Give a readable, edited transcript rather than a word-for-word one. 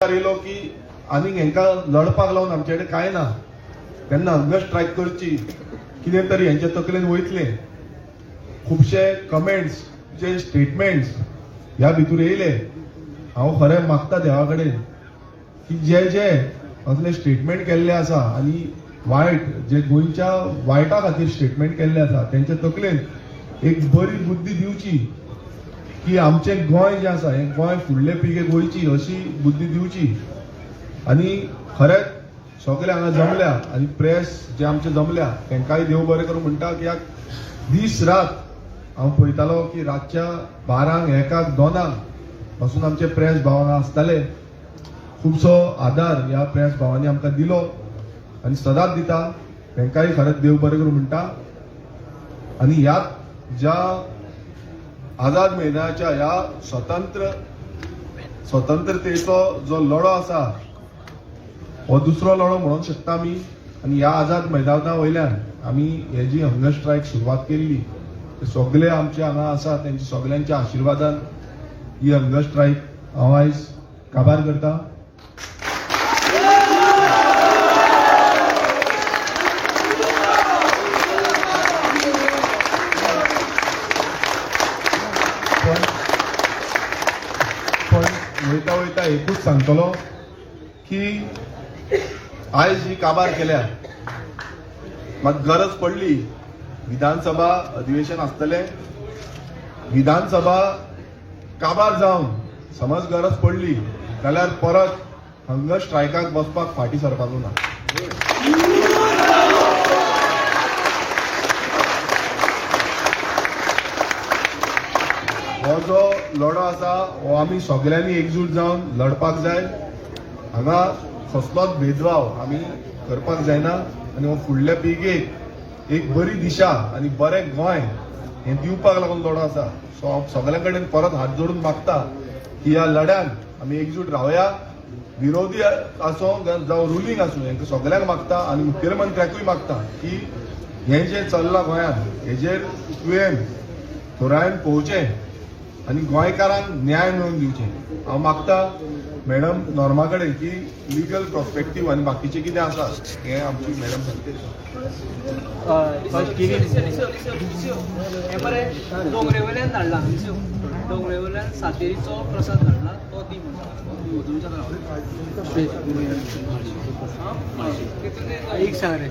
येयलो की आनी हेंका लढपाक लावन आमचे कडेन कांय ना तेन्ना हंगर स्ट्रायक करची कितें तरी हेंच्या तकलेन वयतले खुबशे कमेंट्स जे स्टेटमेंट्स ह्या भितर येयले। हांव खरें मागता देवा कडेन की जे जे असले स्टेटमेंट केल्ले आसा आनी वायट जे गोंयच्या वायटा खातीर स्टेटमेंट केल्ले आसा तेंच्या तकलेन एक बरी बुद्धी दिवची की आमचे गोंय जे आसा हे गोंय फुडले पिगे गोंयची अशी बुद्धी दिवची। आनी खरेंच सगळे हांगा जमल्या आनी प्रेस जे आमचे जमल्या तेंकाय देव बरें करूं म्हणटा कित्याक दीस रात हांव पळयतालो की रातच्या 12, 1, 2 पासून आमचे प्रेस भाव हांगा आसताले। खुबसो आदार ह्या प्रेस भावांनी आमकां दिलो आनी सदांच दिता, तेंकाय खरेंच देव बरें करूं म्हणटा। आनी ह्यात ज्या आझाद मैदानाच्या ह्या स्वतंत्रतेचो जो लढो आसा हो दुसरो लढो म्हणूंक शकता आमी। आनी ह्या आझाद मैदाना वयल्यान आमी हे जी हंगर स्ट्रायक सुरवात केल्ली ते सगळे आमचे हांगा आसा तेंच्या सगळ्यांच्या आशिर्वादान ही हंगर स्ट्रायक हांव आयज काबार करता। वयता वयता एकूच सांगतलो की आयज ही काबार केल्या मात गरज पडली विधानसभा अधिवेशन आसतले, विधानसभा काबार जावन समज गरज पडली जाल्यार परत हंगर स्ट्रायकाक बसपाक फाटी सरपाचो ना। हो जो लढो आसा हो आमी सगळ्यांनी एकजूट जावन लढपाक जाय। हांगा कसलोच भेदभाव आमी करपाक जायना आनी हो फुडल्या पिळगेक एक बरी दिशा आनी बरें गोंय हें दिवपाक लागून लढो आसा। सो हांव सगळ्यां कडेन परत हात जोडून मागता की ह्या लढ्यान आमी एकजूट रावया। विरोधी आसूं जावं रुलींग आसूं हेंकां सगळ्यांक मागता आनी मुखेलमंत्र्याकूय मागता की हें जें चल्लां गोंयांत हेजेर तुवें थोरायन पळोवचें आनी गोंयकारांक न्याय मेळोवन दिवचें। हांव मागता मॅडम नॉर्मा कडेन की लिगल पर्स्पेक्टीव आनी बाकीचें कितें आसा हें आमची मॅडम सांगते। डोंगरे वयल्यान धाडला, डोंगरे वयल्यान सातेरीचो प्रसाद धाडला तो दी एक सांग रे।